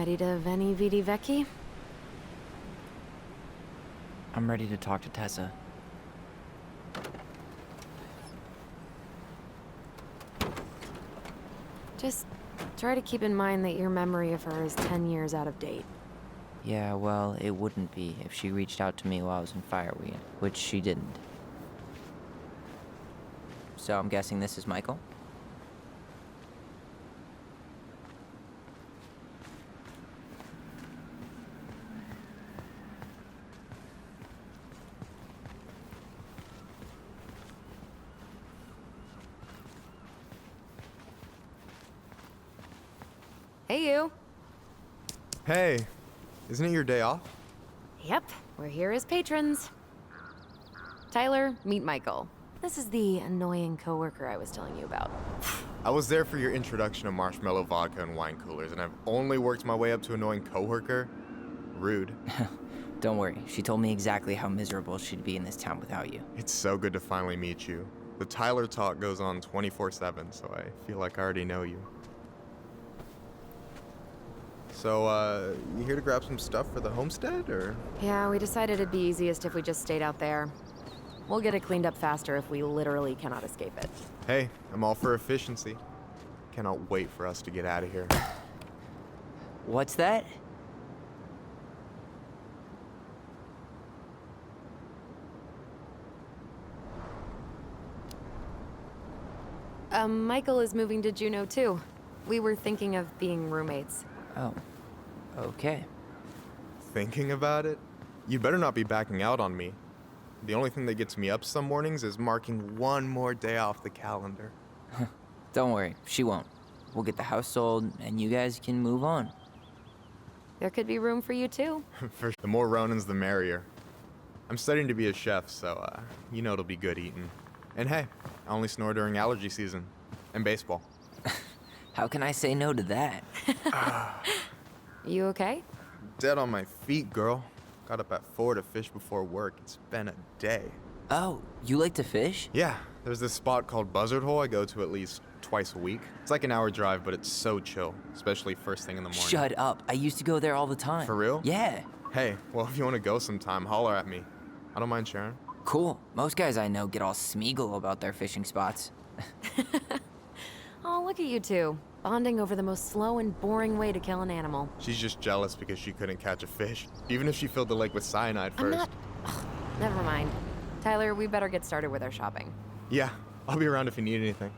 Ready to veni vidi vecchi? I'm ready to talk to Tessa. Just try to keep in mind that your memory of her is 10 years out of date. Yeah, well, it wouldn't be if she reached out to me while I was in Fireweed, which she didn't. So I'm guessing this is Michael? Hey, you. Hey, isn't it your day off? Yep, we're here as patrons. Tyler, meet Michael. This is the annoying coworker I was telling you about. I was there for your introduction to marshmallow vodka and wine coolers, and I've only worked my way up to annoying coworker? Rude. Don't worry, she told me exactly how miserable she'd be in this town without you. It's so good to finally meet you. The Tyler talk goes on 24/7, so I feel like I already know you. So, you here to grab some stuff for the homestead, or? Yeah, we decided it'd be easiest if we just stayed out there. We'll get it cleaned up faster if we literally cannot escape it. Hey, I'm all for efficiency. Cannot wait for us to get out of here. What's that? Michael is moving to Juneau too. We were thinking of being roommates. Oh, okay. Thinking about it? You better not be backing out on me. The only thing that gets me up some mornings is marking one more day off the calendar. Don't worry, she won't. We'll get the house sold, and you guys can move on. There could be room for you too. For the more Ronins, the merrier. I'm studying to be a chef, so, you know it'll be good eating. And hey, I only snore during allergy season. And baseball. How can I say no to that? You okay? Dead on my feet, girl. Got up at 4 to fish before work. It's been a day. Oh, you like to fish? Yeah, there's this spot called Buzzard Hole I go to at least twice a week. It's like an hour drive, but it's so chill, especially first thing in the morning. Shut up. I used to go there all the time. For real? Yeah. Hey, well, if you want to go sometime, holler at me. I don't mind sharing. Cool. Most guys I know get all Smeagol about their fishing spots. Oh, look at you two. Bonding over the most slow and boring way to kill an animal. She's just jealous because she couldn't catch a fish, even if she filled the lake with cyanide I'm first. not... Ugh, never mind. Tyler, we better get started with our shopping. Yeah, I'll be around if you need anything.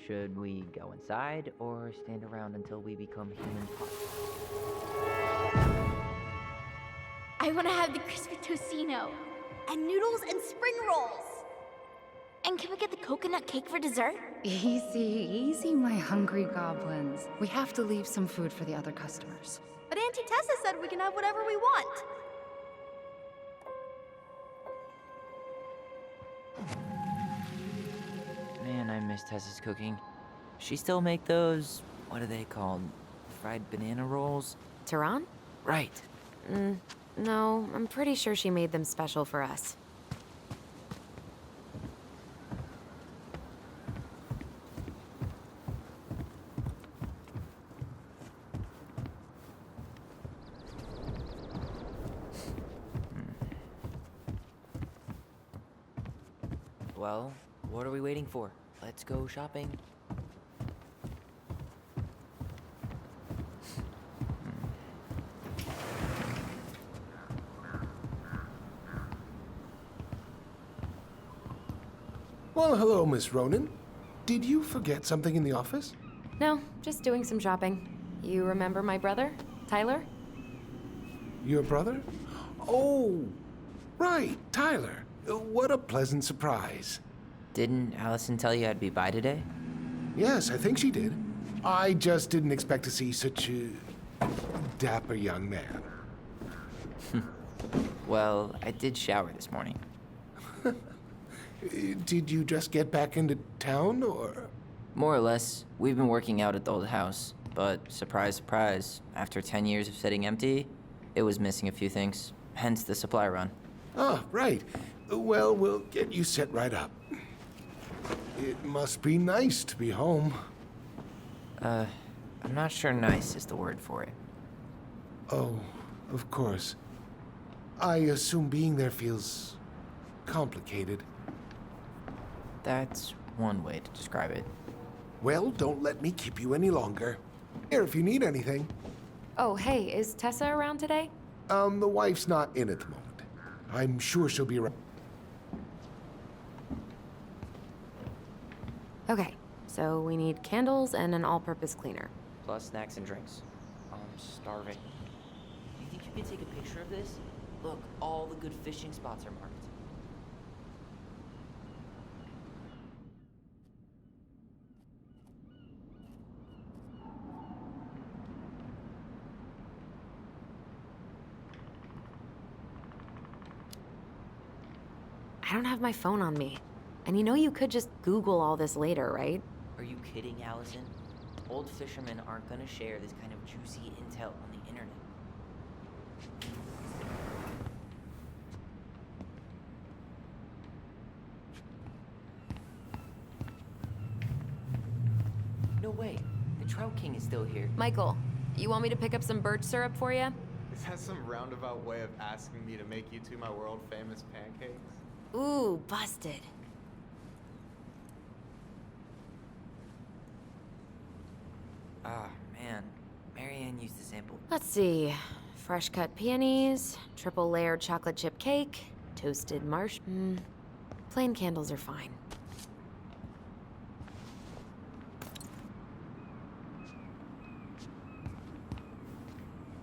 Should we go inside or stand around until we become human parts? I want to have the crispy tocino, and noodles and spring rolls. And can we get the coconut cake for dessert? Easy, easy, my hungry goblins. We have to leave some food for the other customers. But Auntie Tessa said we can have whatever we want. Man, I miss Tessa's cooking. She still make those, what are they called? Fried banana rolls? Tehran? Right. No, I'm pretty sure she made them special for us. Well, what are we waiting for? Let's go shopping. Well, hello, Miss Ronan. Did you forget something in the office? No, just doing some shopping. You remember my brother, Tyler? Your brother? Oh, right, Tyler. What a pleasant surprise. Didn't Allison tell you I'd be by today? Yes, I think she did. I just didn't expect to see such a dapper young man. Well, I did shower this morning. Did you just get back into town, or...? More or less, we've been working out at the old house, but surprise, surprise, after 10 years of sitting empty, it was missing a few things, hence the supply run. Ah, right. Well, we'll get you set right up. It must be nice to be home. I'm not sure nice is the word for it. Oh, of course. I assume being there feels complicated. That's one way to describe it. Well, don't let me keep you any longer. Here if you need anything. Oh, hey, is Tessa around today? The wife's not in at the moment. I'm sure she'll be around. Okay, so we need candles and an all-purpose cleaner. Plus snacks and drinks. I'm starving. Do you think you could take a picture of this? Look, all the good fishing spots are marked. I don't have my phone on me. And you know you could just Google all this later, right? Are you kidding, Allison? Old fishermen aren't gonna share this kind of juicy intel on the internet. No way. The Trout King is still here. Michael, you want me to pick up some birch syrup for you? Is that some roundabout way of asking me to make you two my world-famous pancakes? Ooh, busted. Ah, man. Marianne used to sample. Let's see. Fresh cut peonies, triple layered chocolate chip cake, toasted plain candles are fine.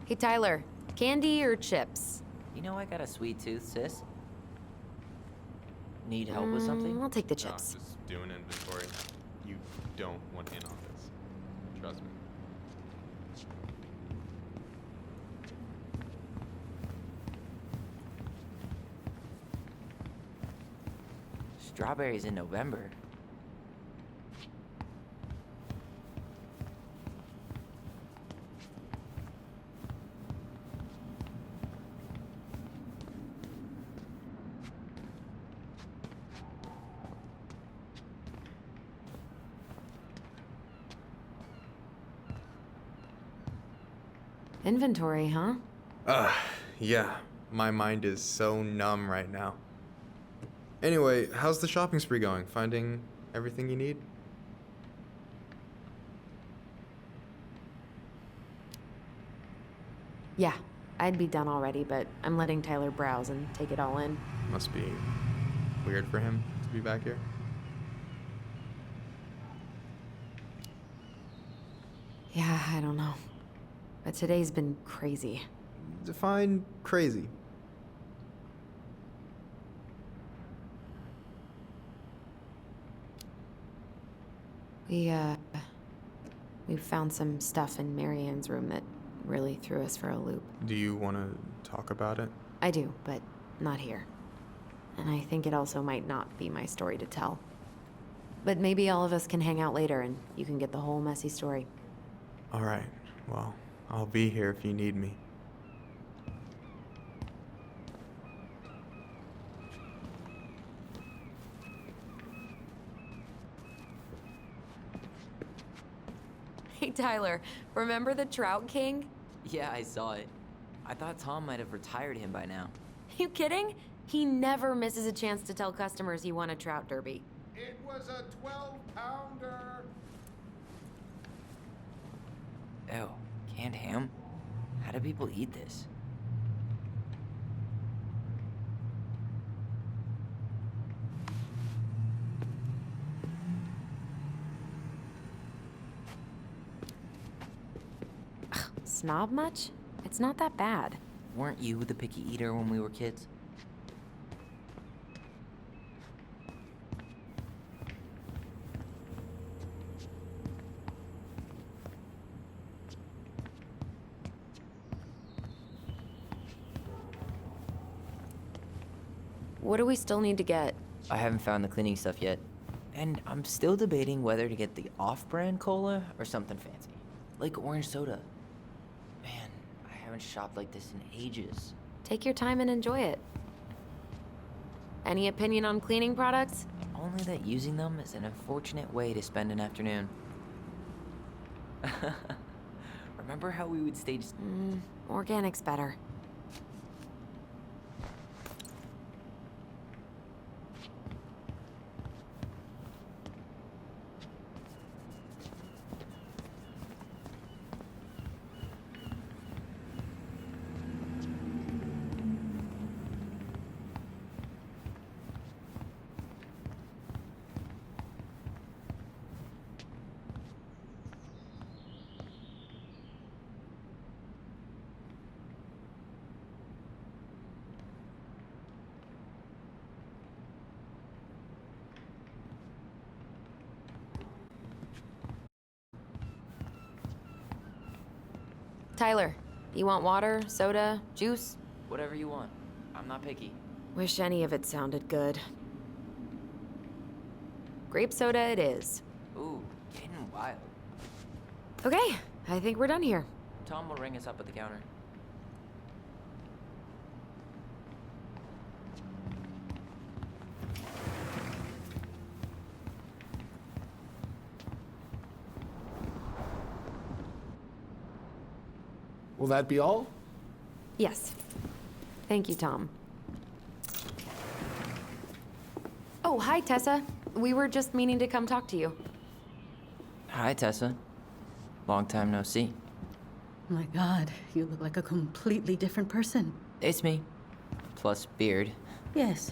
Hey, Tyler, candy or chips? You know I got a sweet tooth, sis. Need help with something? I'll take the No, chips. just doing inventory. You don't want in on this. Trust me. Strawberries in November. Inventory, huh? Yeah. My mind is so numb right now. Anyway, how's the shopping spree going? Finding everything you need? Yeah, I'd be done already, but I'm letting Tyler browse and take it all in. Must be weird for him to be back here. Yeah, I don't know. But today's been crazy. Define crazy. We found some stuff in Marianne's room that really threw us for a loop. Do you want to talk about it? I do, but not here. And I think it also might not be my story to tell. But maybe all of us can hang out later and you can get the whole messy story. All right. Well, I'll be here if you need me. Hey, Tyler, remember the Trout King? Yeah, I saw it. I thought Tom might have retired him by now. You kidding? He never misses a chance to tell customers he won a trout derby. It was a 12-pounder. Ew, canned ham? How do people eat this? Snob much? It's not that bad. Weren't you the picky eater when we were kids? What do we still need to get? I haven't found the cleaning stuff yet. And I'm still debating whether to get the off-brand cola or something fancy. Like orange soda. Man, I haven't shopped like this in ages. Take your time and enjoy it. Any opinion on cleaning products? Only that using them is an unfortunate way to spend an afternoon. Remember how we would stage... Organic's better. Tyler, you want water, soda, juice? Whatever you want. I'm not picky. Wish any of it sounded good. Grape soda it is. Ooh, getting wild. Okay, I think we're done here. Tom will ring us up at the counter. Will that be all? Yes. Thank you, Tom. Oh, hi, Tessa. We were just meaning to come talk to you. Hi, Tessa. Long time no see. My God, you look like a completely different person. It's me. Plus beard. Yes.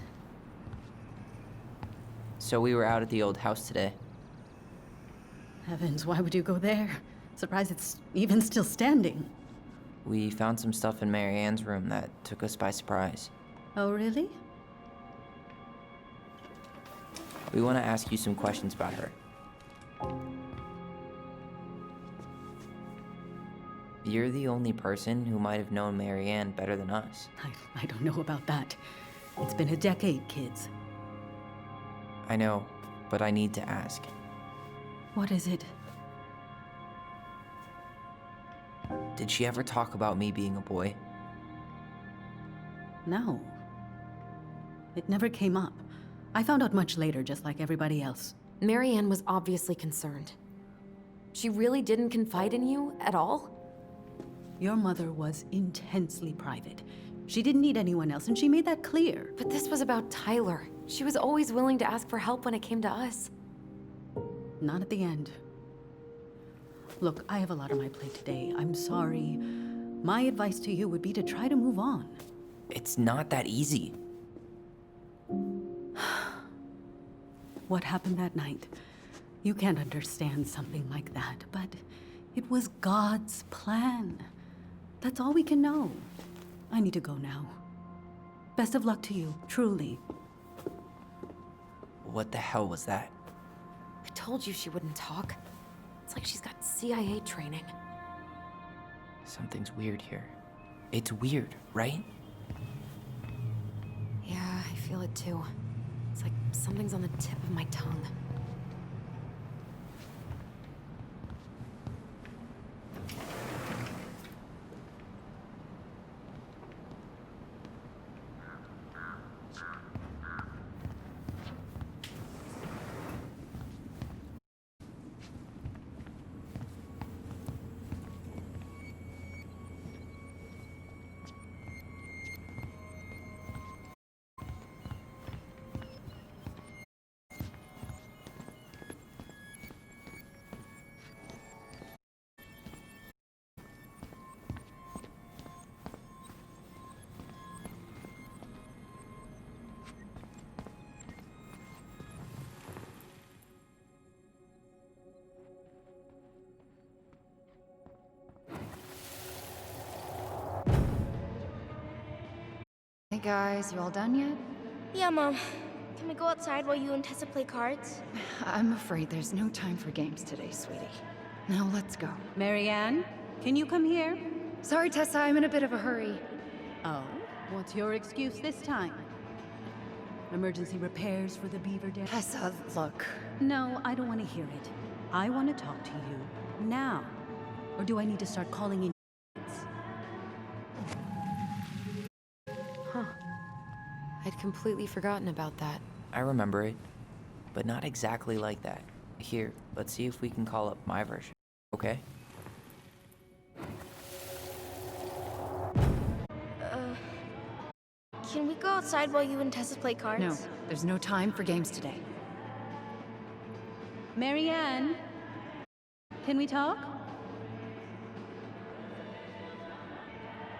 So we were out at the old house today. Heavens, why would you go there? Surprised it's even still standing. We found some stuff in Mary Ann's room that took us by surprise. Oh, really? We want to ask you some questions about her. You're the only person who might have known Mary Ann better than us. I don't know about that. It's been a decade, kids. I know, but I need to ask. What is it? Did she ever talk about me being a boy? No. It never came up. I found out much later, just like everybody else. Mary Ann was obviously concerned. She really didn't confide in you at all? Your mother was intensely private. She didn't need anyone else, and she made that clear. But this was about Tyler. She was always willing to ask for help when it came to us. Not at the end. Look, I have a lot on my plate today. I'm sorry. My advice to you would be to try to move on. It's not that easy. What happened that night? You can't understand something like that, but it was God's plan. That's all we can know. I need to go now. Best of luck to you, truly. What the hell was that? I told you she wouldn't talk. It's like she's got CIA training. Something's weird here. It's weird, right? Yeah, I feel it too. It's like something's on the tip of my tongue. Hey guys, you all done yet? Yeah, Mom. Can we go outside while you and Tessa play cards? I'm afraid there's no time for games today, sweetie. Now let's go. Mary Ann, can you come here? Sorry, Tessa, I'm in a bit of a hurry. Oh, what's your excuse this time? Emergency repairs for the beaver dam. Tessa, look. No, I don't want to hear it. I want to talk to you now. Or do I need to start calling in? Huh. I'd completely forgotten about that. I remember it, but not exactly like that. Here, let's see if we can call up my version, okay? Can we go outside while you and Tessa play cards? No, there's no time for games today. Marianne, can we talk?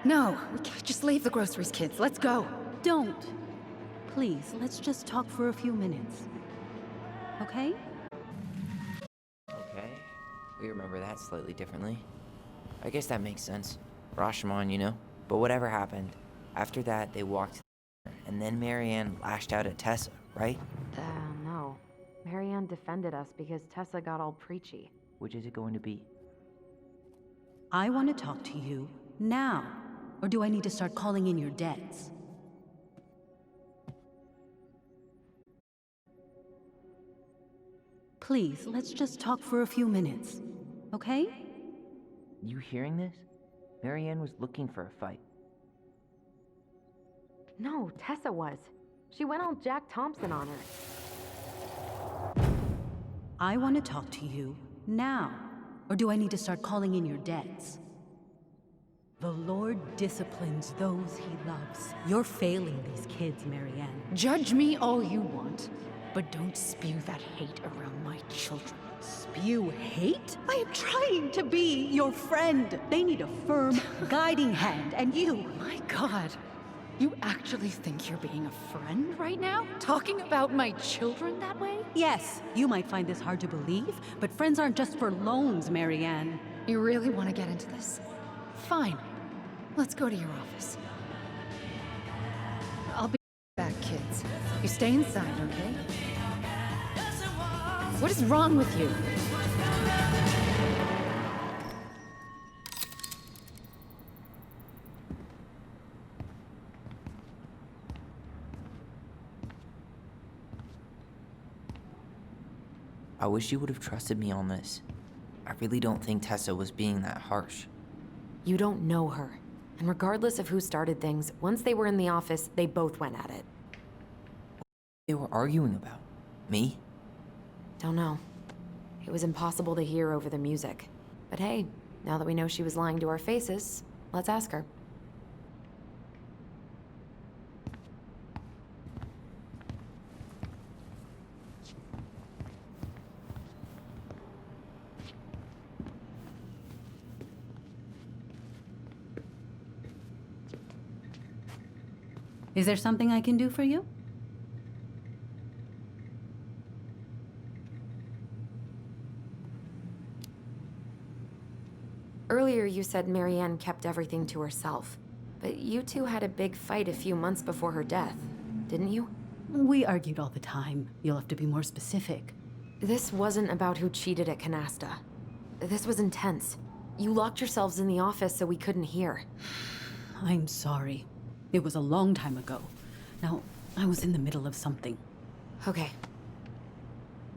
No, we can't just leave the groceries, kids. Let's go. Don't. Please, let's just talk for a few minutes. Okay? Okay, we remember that slightly differently. I guess that makes sense. Rashomon, you know? But whatever happened, after that, they walked to the corner, and then Marianne lashed out at Tessa, right? No. Marianne defended us because Tessa got all preachy. Which is it going to be? I want to talk to you now. Or do I need to start calling in your debts? Please, let's just talk for a few minutes. Okay? You hearing this? Marianne was looking for a fight. No, Tessa was. She went all Jack Thompson on her. I want to talk to you now. Or do I need to start calling in your debts? The Lord disciplines those he loves. You're failing these kids, Marianne. Judge me all you want, but don't spew that hate around my children. Spew hate? I am trying to be your friend. They need a firm, guiding hand, and you... My God, you actually think you're being a friend right now? Talking about my children that way? Yes, you might find this hard to believe, but friends aren't just for loans, Marianne. You really want to get into this? Fine. Let's go to your office. I'll be back, kids. You stay inside, okay? What is wrong with you? I wish you would have trusted me on this. I really don't think Tessa was being that harsh. You don't know her. And regardless of who started things, once they were in the office, they both went at it. They were arguing about me? Don't know. It was impossible to hear over the music. But hey, now that we know she was lying to our faces, let's ask her. Is there something I can do for you? Earlier you said Marianne kept everything to herself. But you two had a big fight a few months before her death, didn't you? We argued all the time. You'll have to be more specific. This wasn't about who cheated at Canasta. This was intense. You locked yourselves in the office so we couldn't hear. I'm sorry. It was a long time ago. Now, I was in the middle of something. Okay.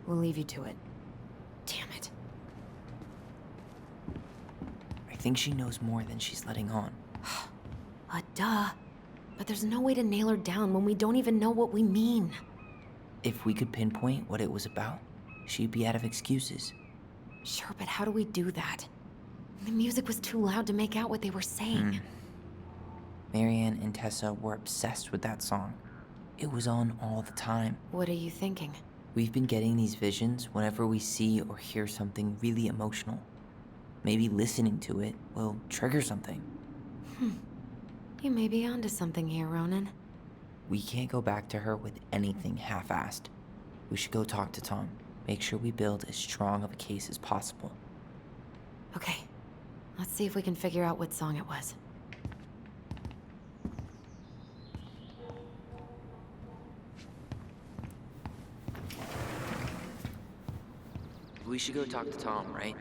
We'll leave you to it. Damn it. I think she knows more than she's letting on. Duh. But there's no way to nail her down when we don't even know what we mean. If we could pinpoint what it was about, she'd be out of excuses. Sure, but how do we do that? The music was too loud to make out what they were saying. Marianne and Tessa were obsessed with that song. It was on all the time. What are you thinking? We've been getting these visions whenever we see or hear something really emotional. Maybe listening to it will trigger something. You may be onto something here, Ronan. We can't go back to her with anything half-assed. We should go talk to Tom. Make sure we build as strong of a case as possible. Okay. Let's see if we can figure out what song it was. We should go talk to Tom, right?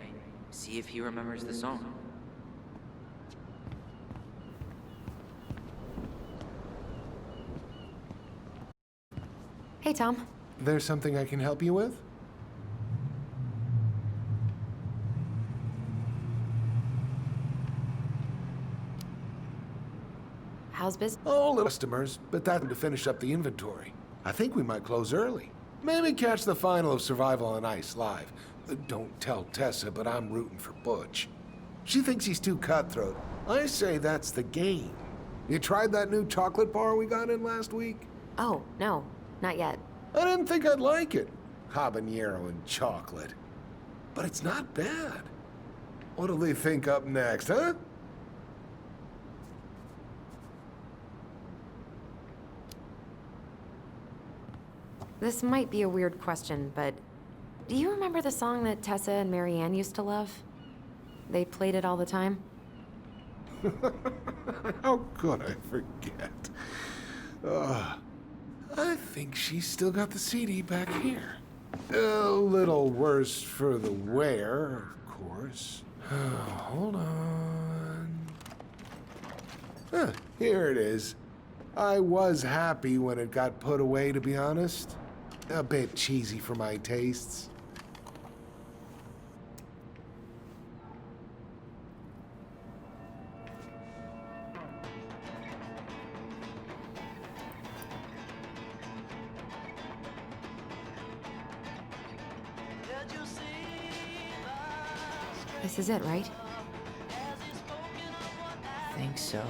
See if he remembers the song. Hey, Tom. There's something I can help you with? How's business? Oh, little customers, but that's to finish up the inventory. I think we might close early. Maybe catch the final of Survival on Ice live. Don't tell Tessa, but I'm rooting for Butch. She thinks he's too cutthroat. I say that's the game. You tried that new chocolate bar we got in last week? Oh, no, not yet. I didn't think I'd like it. Habanero and chocolate. But it's not bad. What'll they think up next, huh? This might be a weird question, but do you remember the song that Tessa and Marianne used to love? They played it all the time. How could I forget? I think she's still got the CD back here. A little worse for the wear, of course. Hold on. Here it is. I was happy when it got put away, to be honest. A bit cheesy for my tastes. This is it, right? Think so.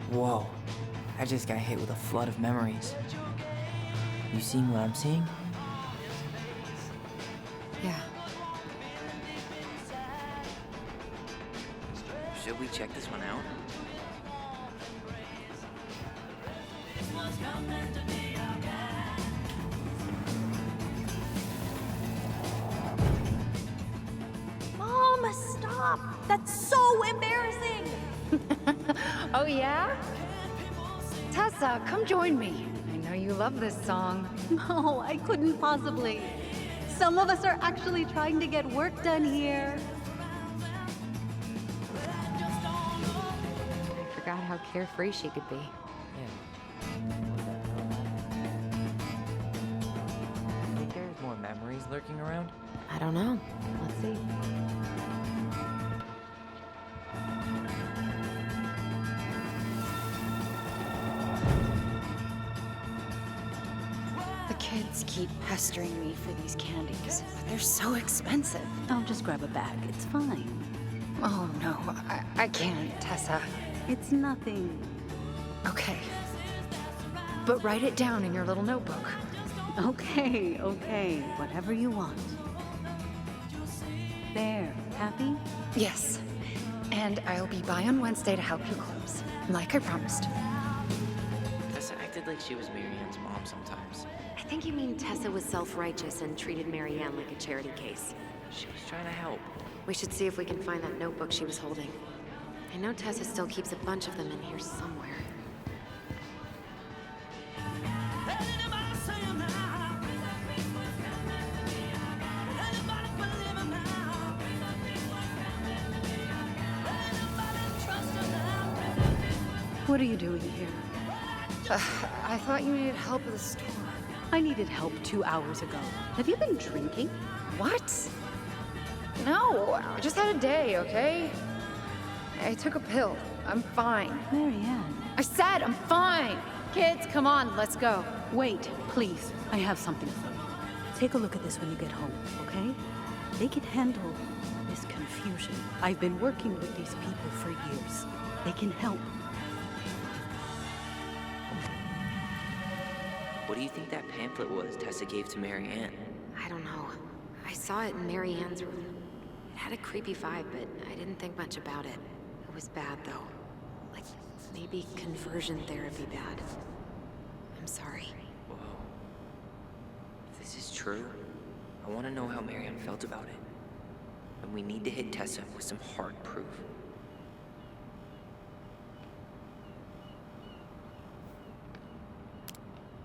Whoa, I just got hit with a flood of memories. You seeing what I'm seeing? Yeah. Should we check this one out? Mom, stop! That's so embarrassing! Oh, yeah? Tessa, come join me. I know you love this song. No, I couldn't possibly. Some of us are actually trying to get work done here. I forgot how carefree she could be. Yeah. Think there's more memories lurking around? I don't know. Let's see. The kids keep pestering me for these candies. They're so expensive. I'll just grab a bag. It's fine. Oh, no, I can't, Tessa. It's nothing. Okay. But write it down in your little notebook. Okay, okay. Whatever you want. There. Happy? Yes. And I'll be by on Wednesday to help you close, like I promised. Tessa acted like she was Marianne's mom sometimes. I think you mean Tessa was self-righteous and treated Marianne like a charity case. She was trying to help. We should see if we can find that notebook she was holding. I know Tessa still keeps a bunch of them in here somewhere. What are you doing here? I thought you needed help with the store. I needed help 2 hours ago. Have you been drinking? What? No, I just had a day, okay? I took a pill. I'm fine. Marianne. I said I'm fine. Kids, come on, let's go. Wait, please. I have something for you. Take a look at this when you get home, okay? They can handle this confusion. I've been working with these people for years. They can help. What do you think that pamphlet was Tessa gave to Marianne? I don't know. I saw it in Marianne's room. It had a creepy vibe, but I didn't think much about it. It was bad, though. Like, maybe conversion therapy bad. I'm sorry. Whoa. If this is true, I want to know how Marianne felt about it. And we need to hit Tessa with some hard proof.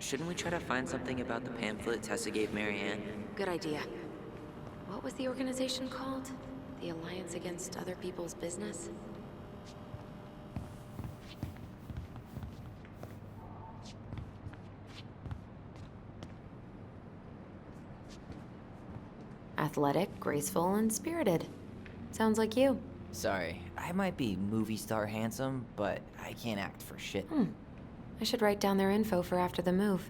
Shouldn't we try to find something about the pamphlet Tessa gave Marianne? Good idea. What was the organization called? The Alliance Against Other People's Business? Athletic, graceful, and spirited. Sounds like you. Sorry, I might be movie star handsome, but I can't act for shit. I should write down their info for after the move.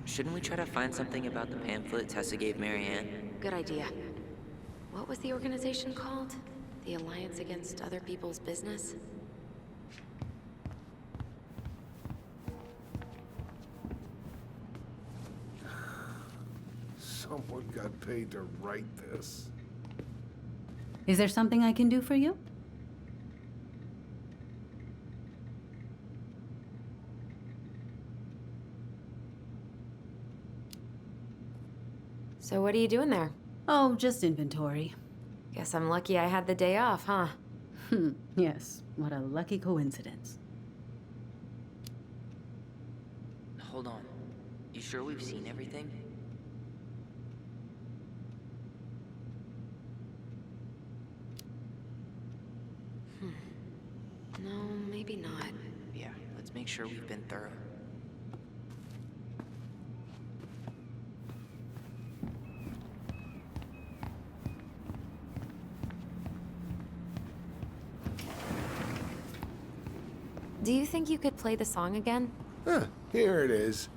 Shouldn't we try to find something about the pamphlet Tessa gave Marianne? Good idea. What was the organization called? The Alliance Against Other People's Business? Someone got paid to write this. Is there something I can do for you? So what are you doing there? Oh, just inventory. Guess I'm lucky I had the day off, huh? Yes, what a lucky coincidence. Hold on. You sure we've seen everything? No, maybe not. Yeah, let's make sure we've been thorough. Do you think you could play the song again? Huh, here it is.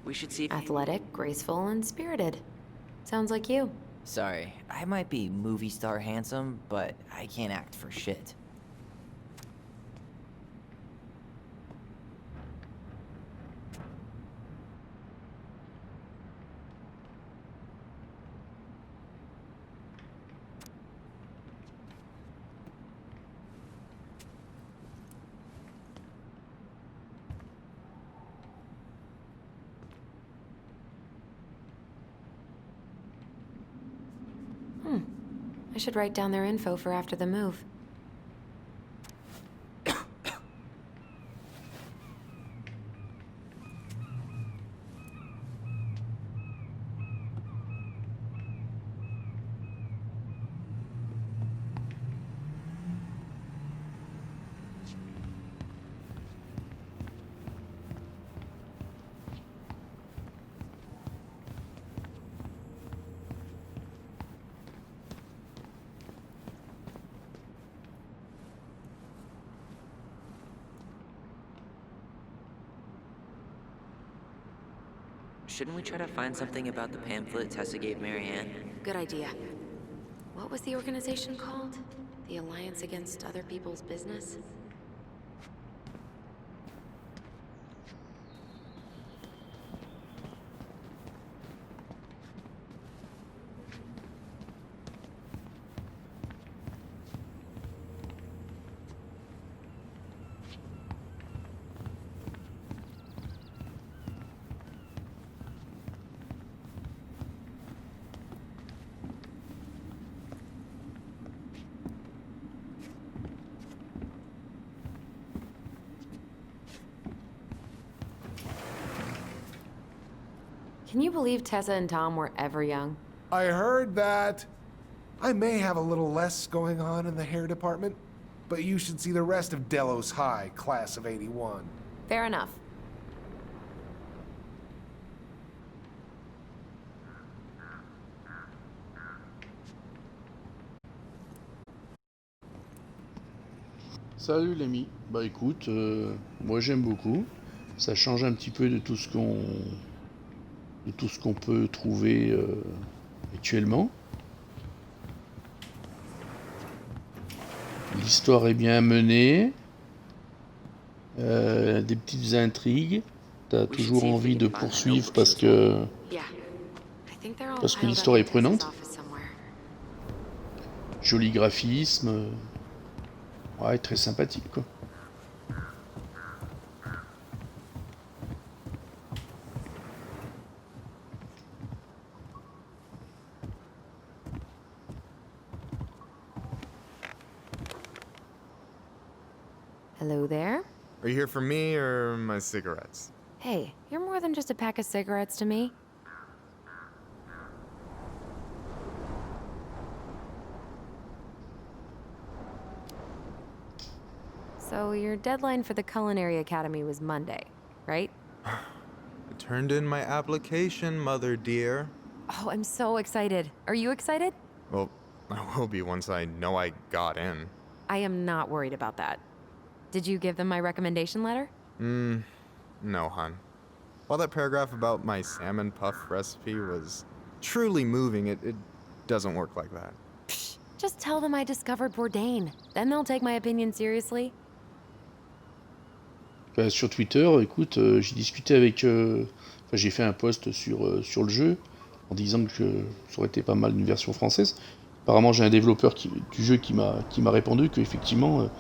We should see if... Athletic, graceful, and spirited. Sounds like you. Sorry, I might be movie star handsome, but I can't act for shit. I should write down their info for after the move. Shouldn't we try to find something about the pamphlet Tessa gave Marianne? Good idea. What was the organization called? The Alliance Against Other People's Business? Can you believe Tessa and Tom were ever young? I heard that. I may have a little less going on in the hair department, but you should see the rest of Delos High, class of '81. Fair enough. Salut l'ami. Bah écoute, moi j'aime beaucoup. Ça change un petit peu de tout ce qu'on peut trouver actuellement. L'histoire est bien menée. Des petites intrigues. T'as We should toujours see if we envie can de find that poursuivre notebook she was Yeah. I think they're all parce que piled up l'histoire in est Tessa's prenante. office somewhere. Joli graphisme. Ouais, très sympathique quoi. Hello there? Are you here for me or my cigarettes? Hey, you're more than just a pack of cigarettes to me. So your deadline for the Culinary Academy was Monday, right? I turned in my application, mother dear. Oh, I'm so excited. Are you excited? Well, I will be once I know I got in. I am not worried about that. Did you give them my recommendation letter? No, hun. While that paragraph about my salmon puff recipe was truly moving, it doesn't work like that. Psh, just tell them I discovered Bourdain. Then they'll take my opinion seriously. Bah, sur Twitter, écoute, j'ai discuté avec... Enfin, j'ai fait un post sur le jeu en disant que ça aurait été pas mal une version française. Apparemment, j'ai un développeur du jeu qui m'a répondu qu'effectivement,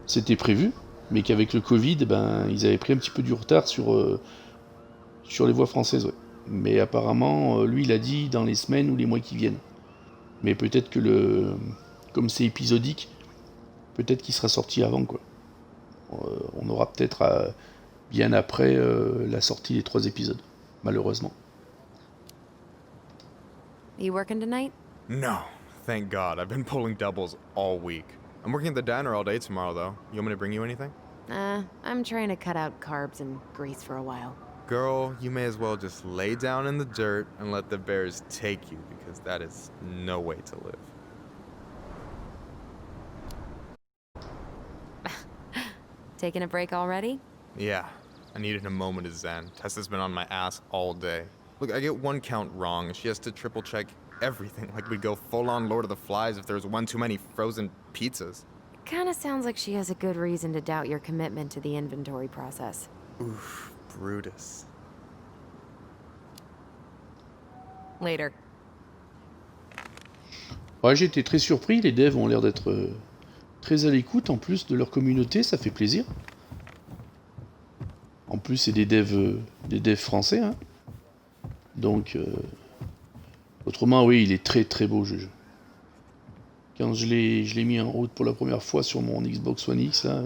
c'était prévu, mais qu'avec le Covid, ben, ils avaient pris un petit peu du retard sur les voix françaises. Ouais. Mais apparemment, lui, il a dit dans les semaines ou les mois qui viennent. Mais peut-être que comme c'est épisodique, peut-être qu'il sera sorti avant, quoi. On aura peut-être bien après la sortie des 3 épisodes, malheureusement. You working tonight? No, thank God. I've been pulling doubles all week. I'm working at the diner all day tomorrow, though. You want me to bring you anything? I'm trying to cut out carbs and grease for a while. Girl, you may as well just lay down in the dirt and let the bears take you, because that is no way to live. Taking a break already? Yeah, I needed a moment of zen. Tessa's been on my ass all day. Look, I get one count wrong, and she has to triple check everything, like we'd go full-on Lord of the Flies if there was one too many frozen pizzas. Kinda sounds like she has a good reason to doubt your commitment to the inventory process. Oof, Brutus. Later. Ouais, j'ai été très surpris, les devs ont l'air d'être très à l'écoute en plus de leur communauté, ça fait plaisir. En plus, c'est des devs français, hein. Donc, autrement, oui, il est très très beau, ce jeu. Quand je l'ai mis en route pour la première fois sur mon Xbox One X, là,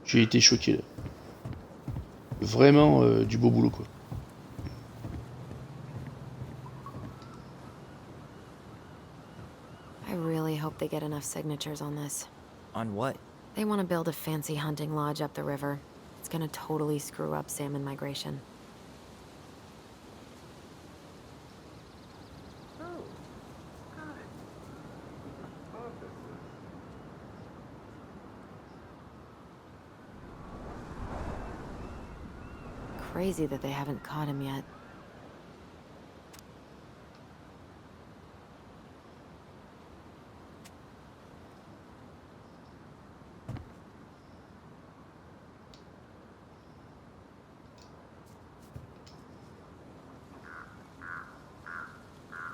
j'ai été choqué. Là. Vraiment du beau boulot, quoi. I really hope they get enough signatures on this. On what? They want to build a fancy hunting lodge up the river. It's gonna totally screw up salmon migration. Crazy that they haven't caught him yet.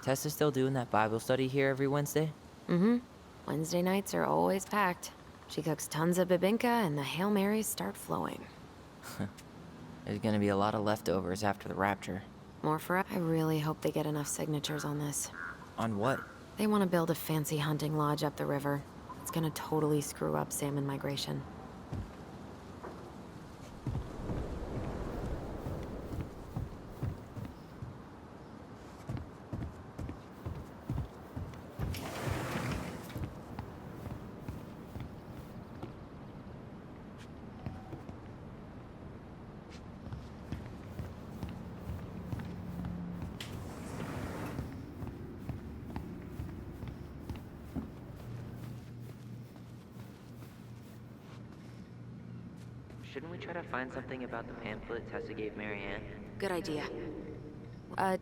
Tessa still doing that Bible study here every Wednesday? Mm-hmm. Wednesday nights are always packed. She cooks tons of bibinka and the Hail Marys start flowing. There's gonna be a lot of leftovers after the rapture. More for I really hope they get enough signatures on this. On what? They want to build a fancy hunting lodge up the river. It's gonna totally screw up salmon migration. shouldn't we try to find something about the pamphlet Tessa gave Marianne? Good idea.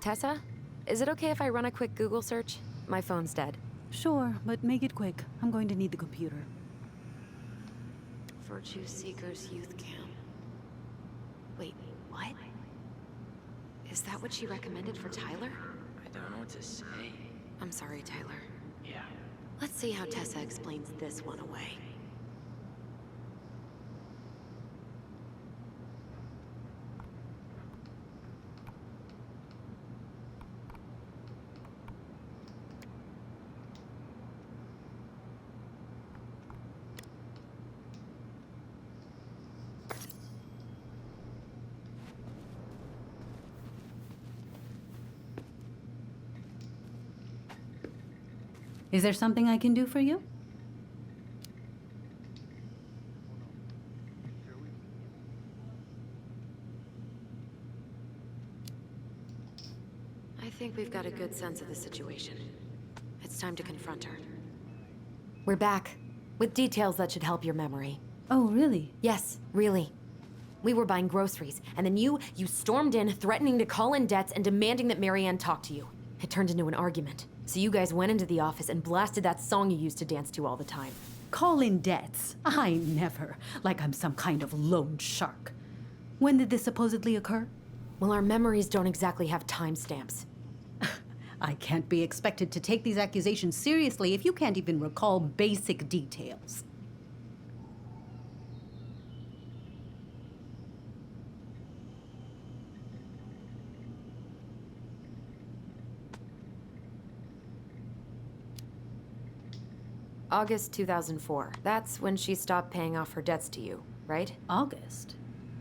Tessa? Is it okay if I run a quick Google search? My phone's dead. Sure, but make it quick. I'm going to need the computer. Virtue Seekers Youth Camp. Wait, what? Is that what she recommended for Tyler? I don't know what to say. I'm sorry, Tyler. Yeah. Let's see how Tessa explains this one away. Is there something I can do for you? I think we've got a good sense of the situation. It's time to confront her. We're back, with details that should help your memory. Oh, really? Yes, really. We were buying groceries, and then you stormed in, threatening to call in debts and demanding that Marianne talk to you. It turned into an argument. So you guys went into the office and blasted that song you used to dance to all the time. Call in debts? I never. Like I'm some kind of loan shark. When did this supposedly occur? Well, our memories don't exactly have timestamps. I can't be expected to take these accusations seriously if you can't even recall basic details. August 2004. That's when she stopped paying off her debts to you, right? August?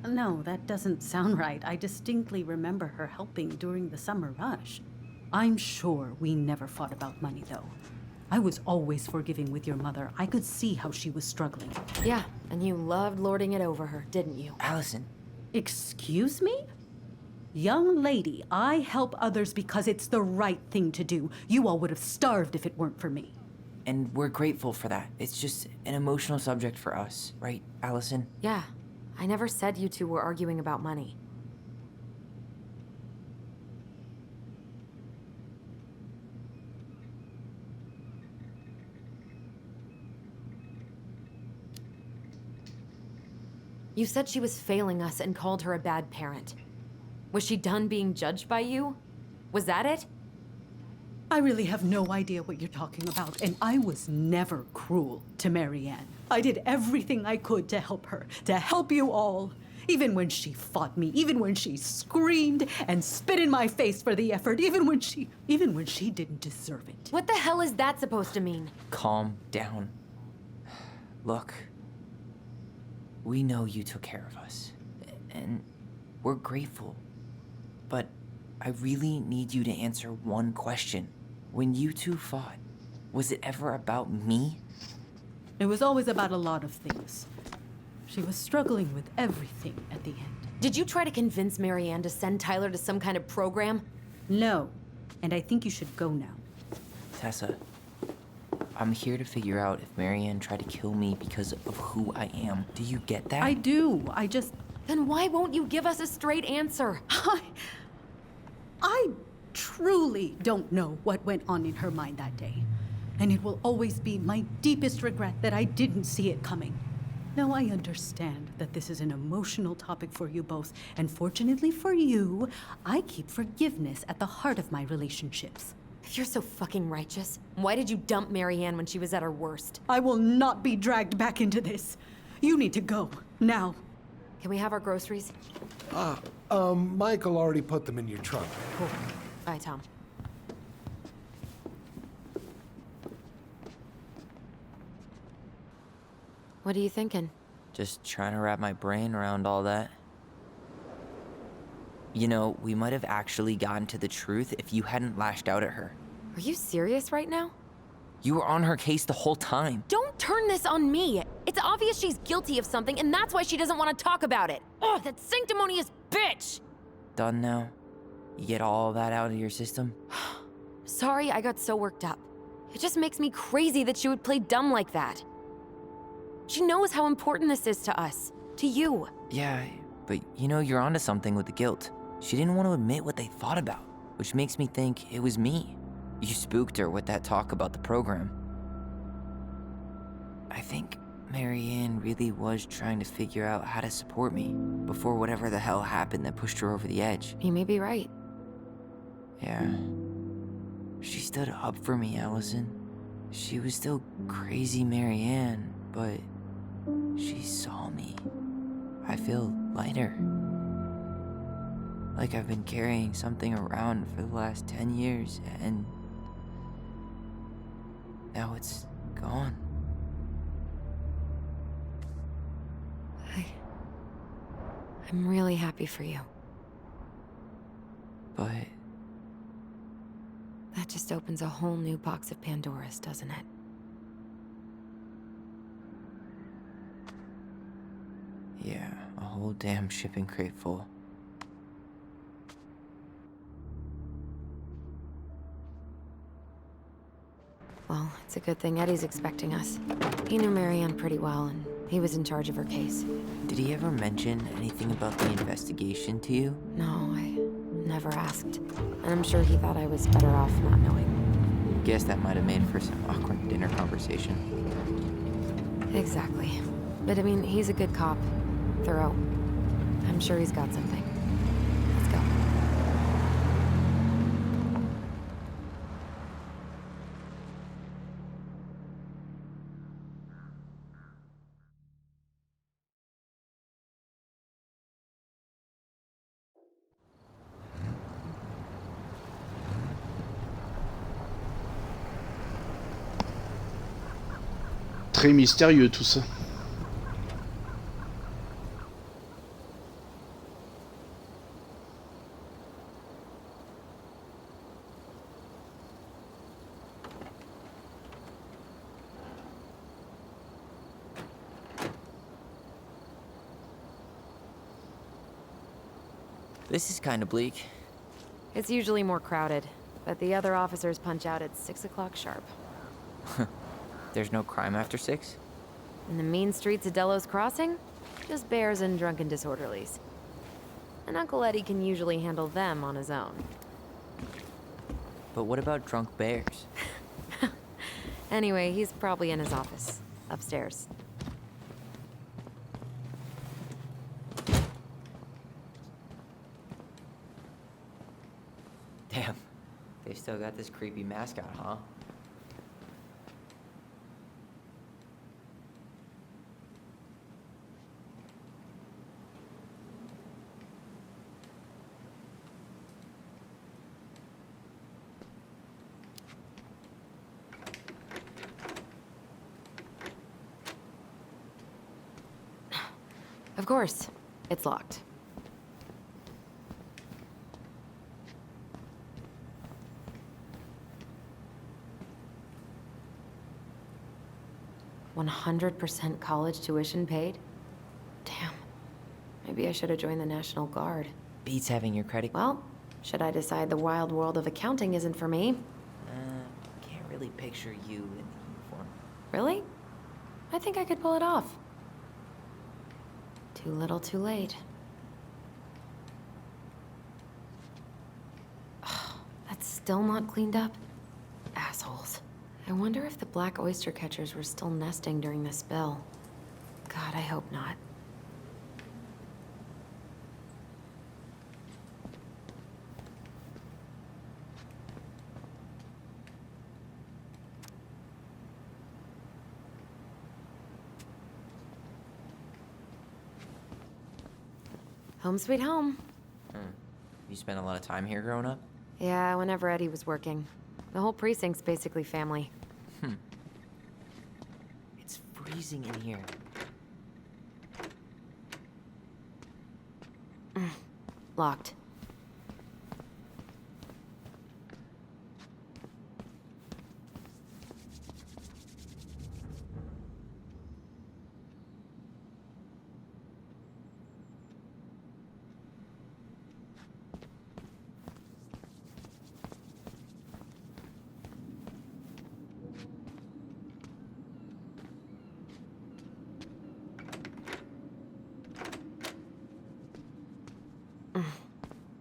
No, that doesn't sound right. I distinctly remember her helping during the summer rush. I'm sure we never fought about money, though. I was always forgiving with your mother. I could see how she was struggling. Yeah, and you loved lording it over her, didn't you? Allison. Excuse me? Young lady, I help others because it's the right thing to do. You all would have starved if it weren't for me. And we're grateful for that. It's just an emotional subject for us, right, Allison? Yeah, I never said you two were arguing about money. You said she was failing us and called her a bad parent. Was she done being judged by you? Was that it? I really have no idea what you're talking about, and I was never cruel to Marianne. I did everything I could to help her, to help you all. Even when she fought me, even when she screamed and spit in my face for the effort, even when she didn't deserve it. What the hell is that supposed to mean? Calm down. Look, we know you took care of us, and we're grateful. But I really need you to answer one question. When you two fought, was it ever about me? It was always about a lot of things. She was struggling with everything at the end. Did you try to convince Marianne to send Tyler to some kind of program? No, and I think you should go now. Tessa, I'm here to figure out if Marianne tried to kill me because of who I am. Do you get that? I do, Then why won't you give us a straight answer? I truly don't know what went on in her mind that day. And it will always be my deepest regret that I didn't see it coming. Now, I understand that this is an emotional topic for you both, and fortunately for you, I keep forgiveness at the heart of my relationships. If you're so fucking righteous, why did you dump Marianne when she was at her worst? I will not be dragged back into this. You need to go, now. Can we have our groceries? Michael already put them in your trunk. Cool. Bye, Tom. What are you thinking? Just trying to wrap my brain around all that. You know, we might have actually gotten to the truth if you hadn't lashed out at her. Are you serious right now? You were on her case the whole time. Don't turn this on me! It's obvious she's guilty of something, and that's why she doesn't want to talk about it! Ugh, that sanctimonious bitch! Done now? You get all that out of your system? Sorry I got so worked up. It just makes me crazy that she would play dumb like that. She knows how important this is to us. To you. Yeah, but you know, you're onto something with the guilt. She didn't want to admit what they thought about, which makes me think it was me. You spooked her with that talk about the program. I think Marianne really was trying to figure out how to support me before whatever the hell happened that pushed her over the edge. You may be right. Yeah. She stood up for me, Allison. She was still crazy Marianne, but she saw me. I feel lighter. Like I've been carrying something around for the last 10 years, and now it's gone. I'm really happy for you. But That just opens a whole new box of Pandora's, doesn't it? yeah, a whole damn shipping crate full. Well, it's a good thing Eddie's expecting us. He knew Marianne pretty well, and he was in charge of her case. Did he ever mention anything about the investigation to you? No, I never asked. And I'm sure he thought I was better off not knowing. Guess that might have made for some awkward dinner conversation. Exactly. But I mean, he's a good cop. Thorough. I'm sure he's got something. Let's go. Très mystérieux tout ça. This is kind of bleak. It's usually more crowded, but the other officers punch out at 6 o'clock sharp. There's no crime after 6? In the mean streets of Delos Crossing, just bears and drunken disorderlies. And Uncle Eddie can usually handle them on his own. But what about drunk bears? Anyway, he's probably in his office, upstairs. Damn, they still got this creepy mascot, huh? Of course, it's locked. "100% college tuition paid? Damn. Maybe I should have joined the National Guard. Beats having your credit. Well, should I decide the wild world of accounting isn't for me? Can't really picture you in the uniform. Really? I think I could pull it off. Too little, too late. That's still not cleaned up? Assholes. I wonder if the black oyster catchers were still nesting during the spill. God, I hope not. Home sweet home. You spent a lot of time here growing up? Yeah, whenever Eddie was working. The whole precinct's basically family. It's freezing in here. Locked.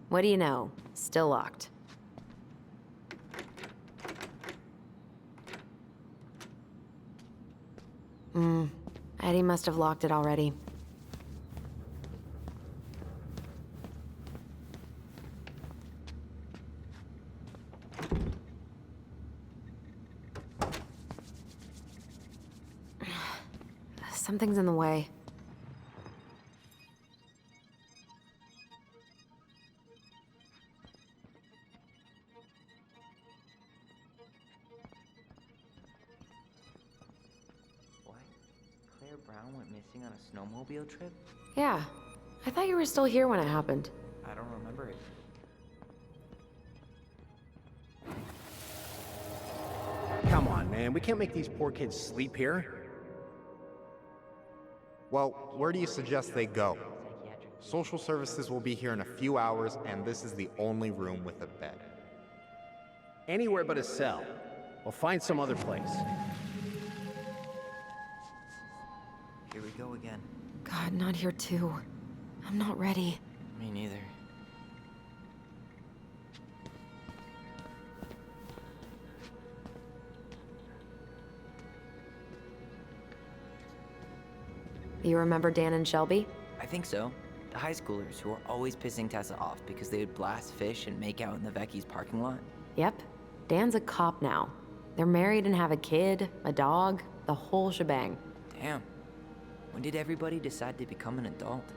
What do you know? Still locked. Eddie must have locked it already. Something's in the way. What? Claire Brown went missing on a snowmobile trip? Yeah. I thought you were still here when it happened. I don't remember it. Come on, man. We can't make these poor kids sleep here. Well, where do you suggest they go? Social services will be here in a few hours, and this is the only room with a bed. Anywhere but a cell. We'll find some other place. Here we go again. God, not here too. I'm not ready. Me neither. You remember Dan and Shelby? I think so. The high schoolers who were always pissing Tessa off because they would blast fish and make out in the Vecchi's parking lot. Yep. Dan's a cop now. They're married and have a kid, a dog, the whole shebang. Damn. When did everybody decide to become an adult?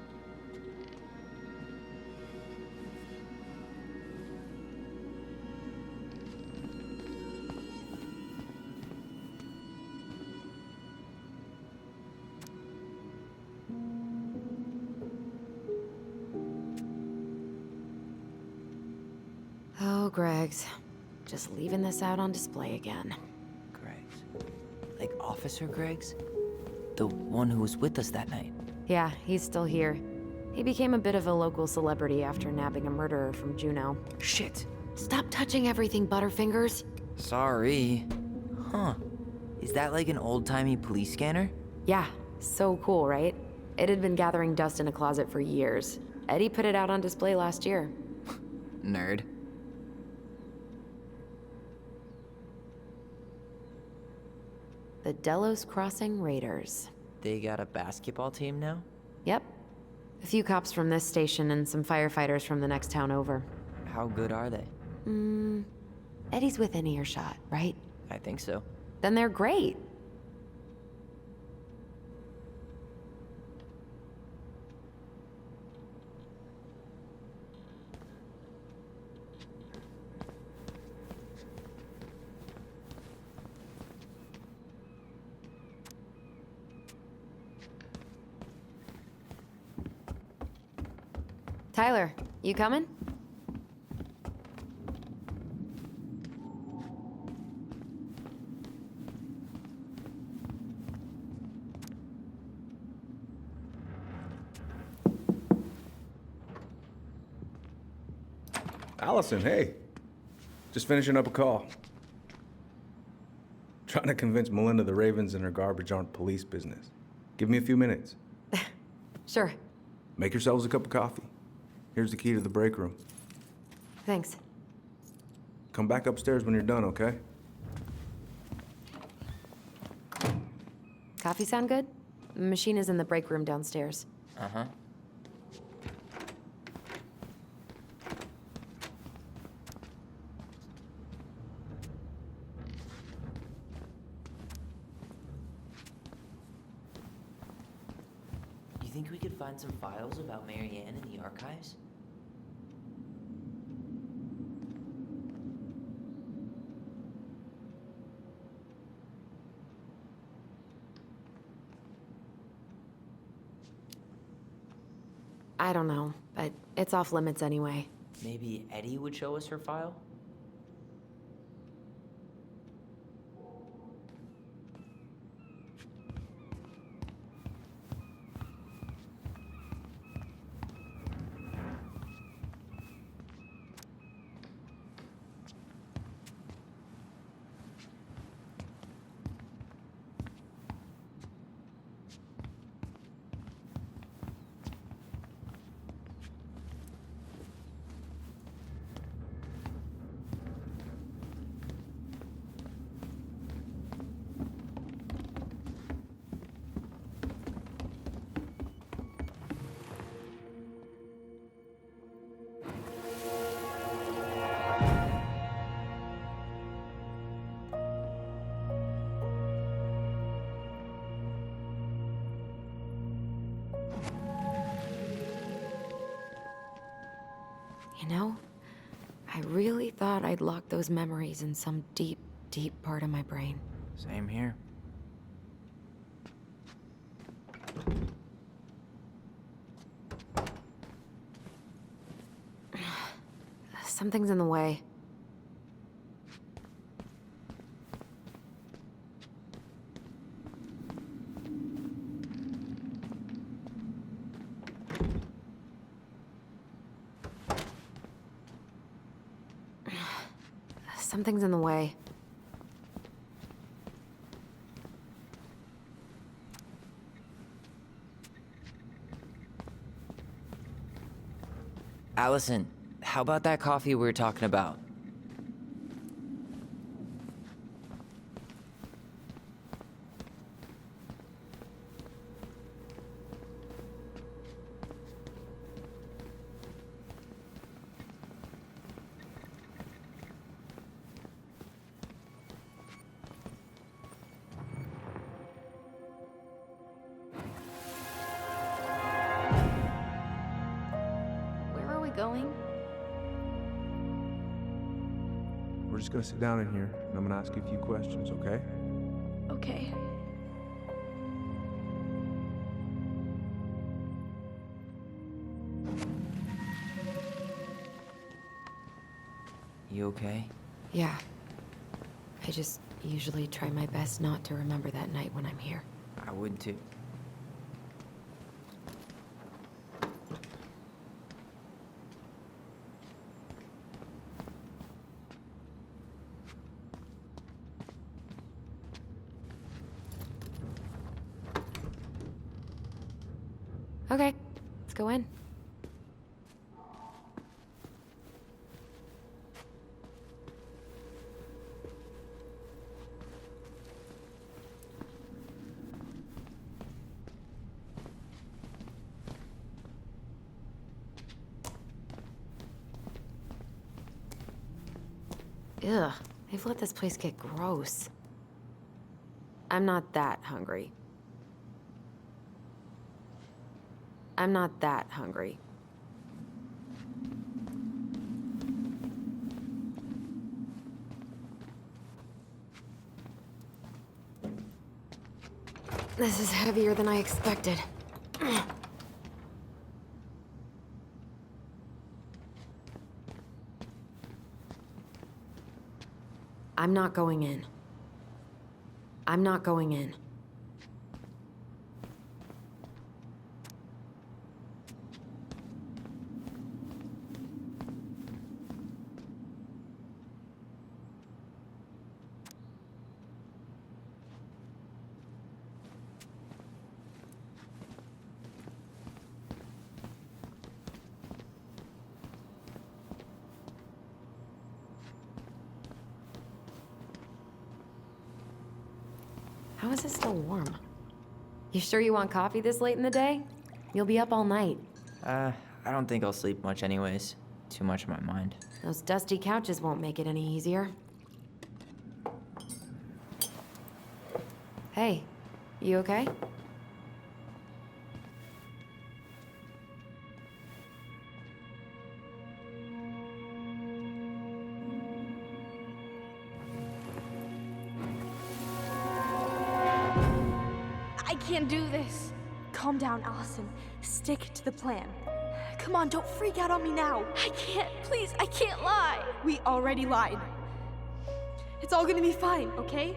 Oh, Greg's. Just leaving this out on display again. Greg's. Like Officer Greg's? The one who was with us that night. Yeah, he's still here. He became a bit of a local celebrity after nabbing a murderer from Juneau. Shit. Stop touching everything, Butterfingers. Sorry. Huh. Is that like an old-timey police scanner? Yeah, so cool, right? It had been gathering dust in a closet for years. Eddie put it out on display last year. Nerd. The Delos Crossing Raiders. They got a basketball team now? Yep. A few cops from this station and some firefighters from the next town over. How good are they? Eddie's within earshot, right? I think so. Then they're great. Tyler, you coming? Allison, hey. Just finishing up a call. Trying to convince Melinda the Ravens and her garbage aren't police business. Give me a few minutes. Sure. Make yourselves a cup of coffee. Here's the key to the break room. Thanks. Come back upstairs when you're done, okay? Coffee sound good? The machine is in the break room downstairs. Uh-huh. You think we could find some files about Marianne in the archives? I don't know, but it's off limits anyway. Maybe Eddie would show us her file? You know, I really thought I'd locked those memories in some deep, deep part of my brain. Same here. Something's in the way. Something's in the way. Allison, how about that coffee we were talking about? Where are we going? We're just gonna sit down in here, and I'm gonna ask you a few questions, okay? Okay. You okay? Yeah. I just usually try my best not to remember that night when I'm here. I would too. Okay, let's go in. Ugh, they've let this place get gross. I'm not that hungry. I'm not that hungry. This is heavier than I expected. I'm not going in. I'm not going in. How is it still warm? You sure you want coffee this late in the day? You'll be up all night. I don't think I'll sleep much anyways. Too much on my mind. Those dusty couches won't make it any easier. Hey, you okay? I can't do this. Calm down, Allison. Stick to the plan. Come on, don't freak out on me now. I can't, please, I can't lie. We already lied. It's all gonna be fine, okay?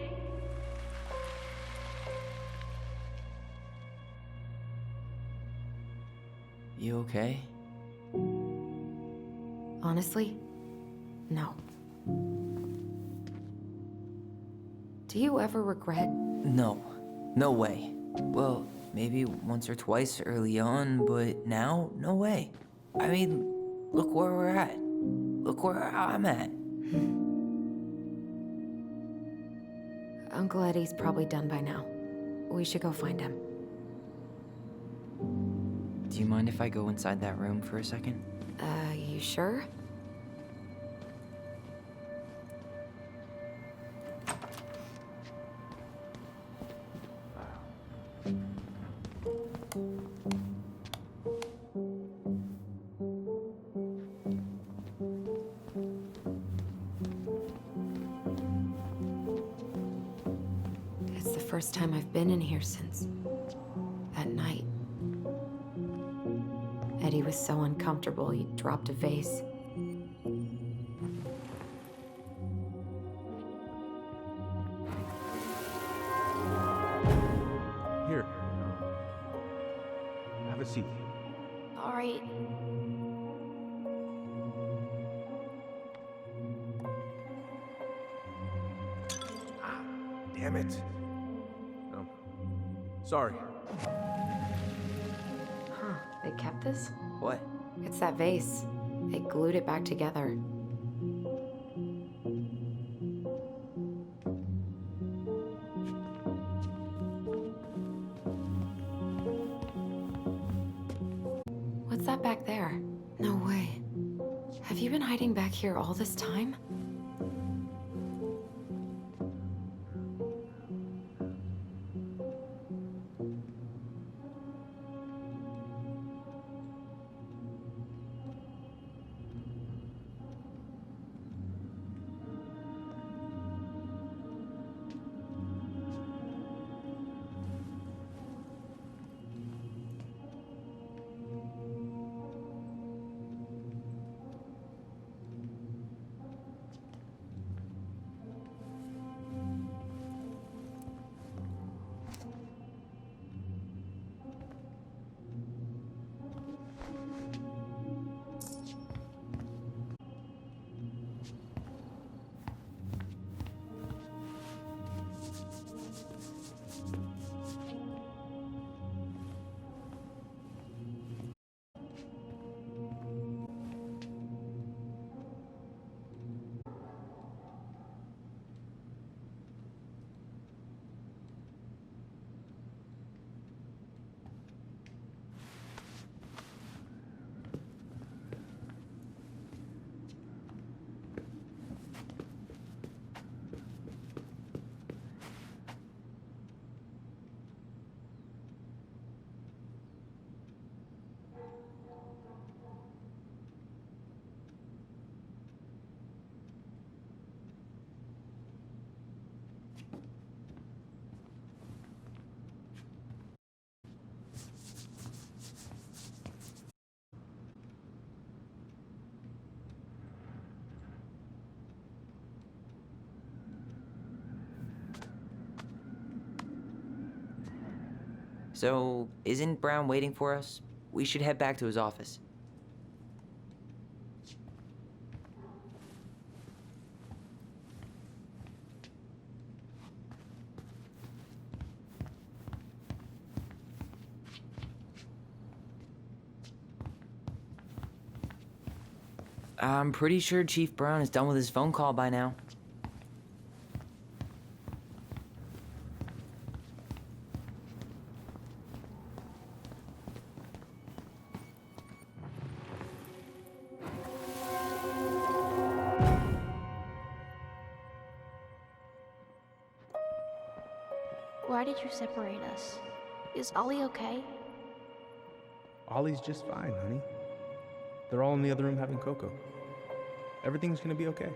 You okay? Honestly, no. Do you ever regret? No. No way. Well, maybe once or twice early on, but now, no way. I mean, look where we're at. Look where I'm at. Uncle Eddie's probably done by now. We should go find him. Do you mind if I go inside that room for a second? You sure? first time I've been in here since that night. Eddie was so uncomfortable, he dropped a vase. Here. Have a seat. All right. Damn it. No. Sorry. Huh, they kept this? What? It's that vase. They glued it back together. What's that back there? No way. Have you been hiding back here all this time? So, isn't Brown waiting for us? We should head back to his office. I'm pretty sure Chief Brown is done with his phone call by now. Why did you separate us? Is Ollie okay? Ollie's just fine, honey. They're all in the other room having cocoa. Everything's gonna be okay.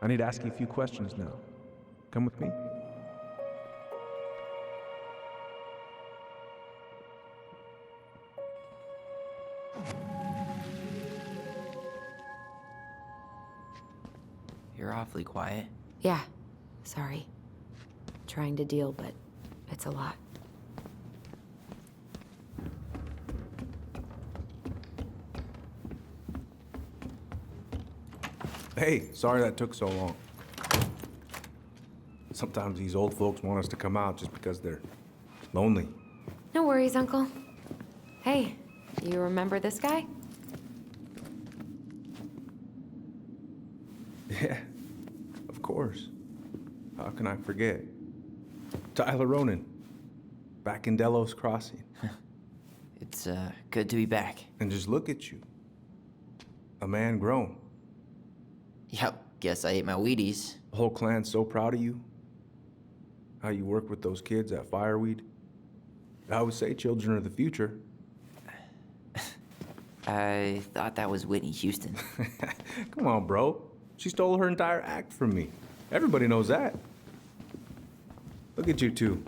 I need to ask you a few questions now. Come with me. You're awfully quiet. Yeah, sorry. Trying to deal, but it's a lot. Hey, sorry that took so long. Sometimes these old folks want us to come out just because they're lonely. No worries, Uncle. Hey, you remember this guy? Yeah, of course. How can I forget? Tyler Ronan, back in Delos Crossing. It's, good to be back. And just look at you. A man grown. Yep, guess I ate my Wheaties. The whole clan's so proud of you. How you work with those kids at Fireweed. I would say children are the future. I thought that was Whitney Houston. Come on, bro. She stole her entire act from me. Everybody knows that. Look at you two.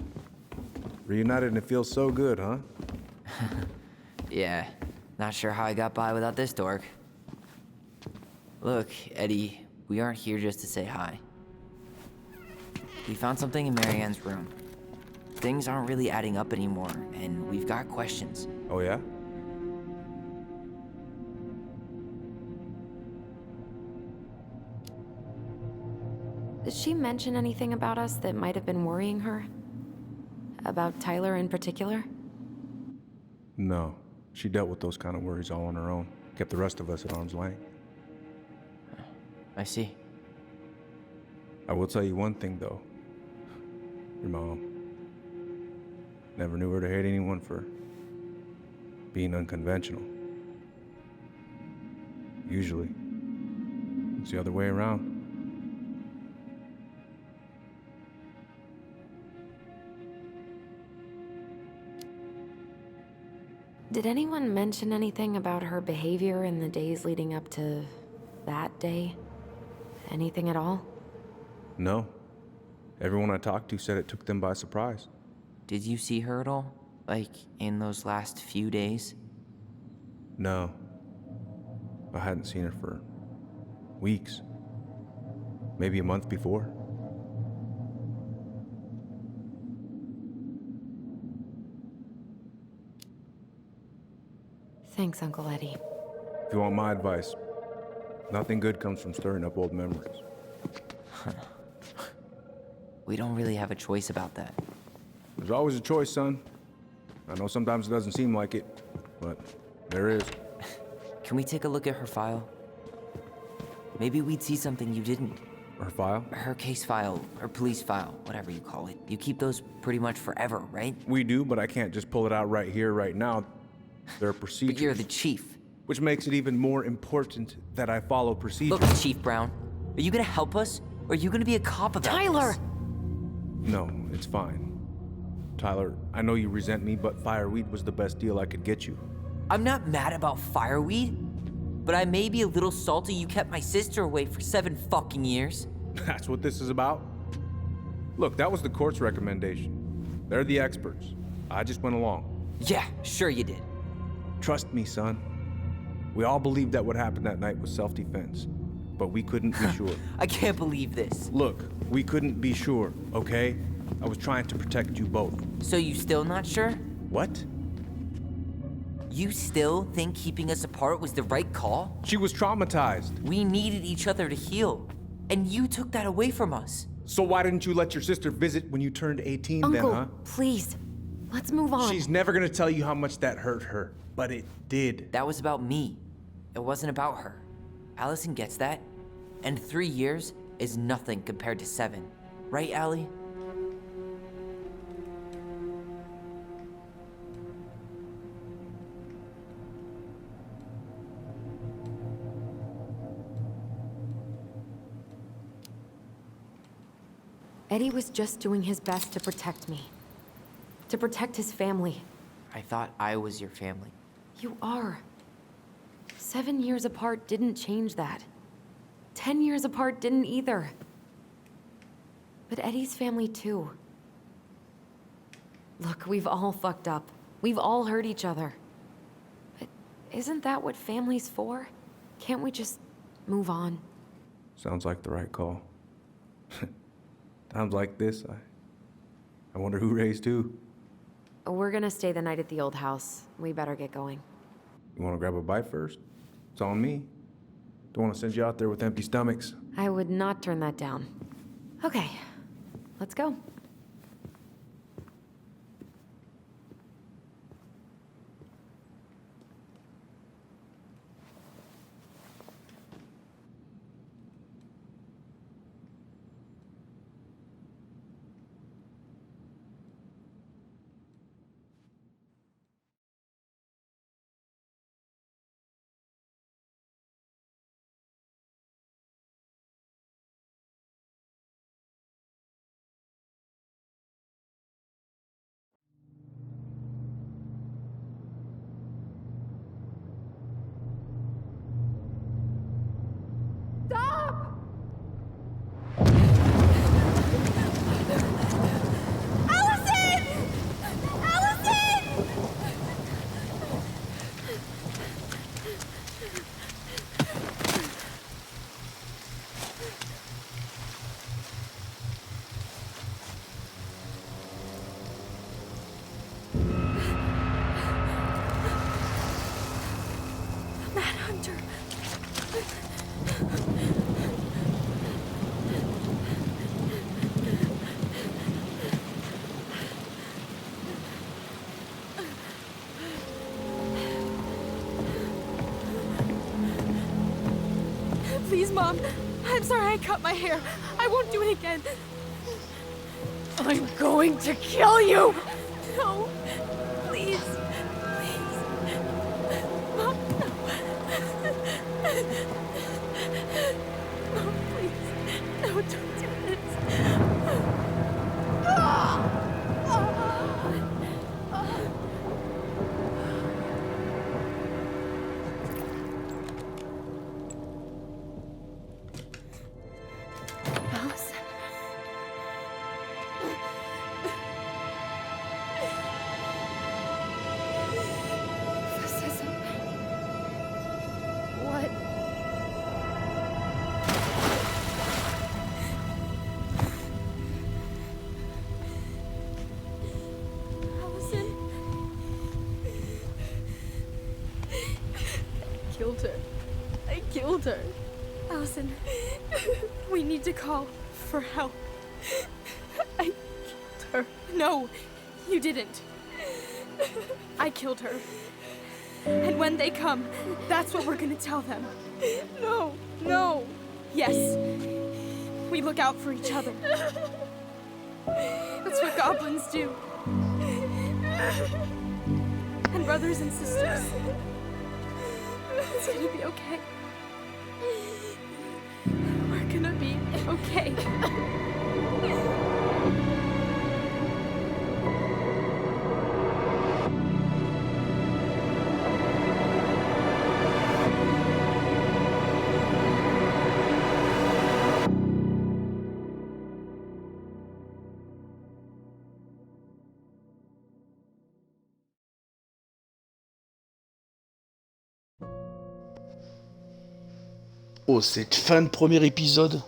Reunited and it feels so good, huh? Yeah, not sure how I got by without this dork. Look, Eddie, we aren't here just to say hi. We found something in Marianne's room. Things aren't really adding up anymore, and we've got questions. Oh, yeah? Did she mention anything about us that might have been worrying her? About Tyler in particular? No. She dealt with those kind of worries all on her own. Kept the rest of us at arm's length. I see. I will tell you one thing, though. Your mom. Never knew her to hate anyone for being unconventional. Usually, it's the other way around. Did anyone mention anything about her behavior in the days leading up to that day? Anything at all? No. Everyone I talked to said it took them by surprise. Did you see her at all? Like, in those last few days? No. I hadn't seen her for weeks. Maybe a month before. Thanks, Uncle Eddie. If you want my advice, nothing good comes from stirring up old memories. We don't really have a choice about that. There's always a choice, son. I know sometimes it doesn't seem like it, but there is. Can we take a look at her file? Maybe we'd see something you didn't. Her file? Her case file, or police file, whatever you call it. You keep those pretty much forever, right? We do, but I can't just pull it out right here, right now. There are procedures. But you're the chief. Which makes it even more important that I follow procedures. Look, Chief Brown, are you gonna help us? Or are you gonna be a cop about Tyler! this? No, it's fine. Tyler, I know you resent me, but fireweed was the best deal I could get you. I'm not mad about fireweed, but I may be a little salty you kept my sister away for 7 fucking years. That's what this is about? Look, that was the court's recommendation. They're the experts. I just went along. Yeah, sure you did. Trust me, son. We all believed that what happened that night was self-defense, but we couldn't be sure. I can't believe this. Look, we couldn't be sure, okay? I was trying to protect you both. So you still not sure? What? You still think keeping us apart was the right call? She was traumatized. We needed each other to heal, and you took that away from us. So why didn't you let your sister visit when you turned 18 Uncle, then, huh? please. Let's move on. She's never gonna tell you how much that hurt her, but it did. That was about me. It wasn't about her. Allison gets that, and 3 years is nothing compared to 7. Right, Allie? Eddie was just doing his best to protect me. To protect his family. I thought I was your family. You are. 7 years apart didn't change that. 10 years apart didn't either. But Eddie's family too. Look, we've all fucked up. We've all hurt each other. But isn't that what family's for? Can't we just move on? Sounds like the right call. Times like this, I wonder who raised who. We're gonna stay the night at the old house. We better get going. You wanna grab a bite first? It's on me. Don't wanna send you out there with empty stomachs. I would not turn that down. Okay, let's go. Please, Mom. I'm sorry I cut my hair. I won't do it again. I'm going to kill you! No. Please. Please. Mom, no. Mom, please. No, don't do this. Alice. This isn't... What? Allison. I killed her. I killed her. Allison, we need to call for help. I killed her. No, you didn't. I killed her. And when they come, that's what we're gonna tell them. No, no. Yes, we look out for each other. That's what goblins do. And brothers and sisters. It's gonna be okay. We're gonna be okay. Oh, cette fin de premier épisode.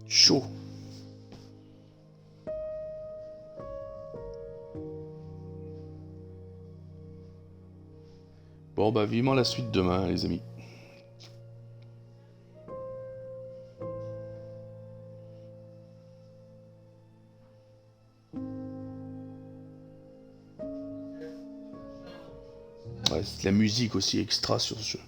Chaud. Bon, bah, vivement la suite demain, les amis. Ouais, c'est de la musique aussi extra sur ce jeu.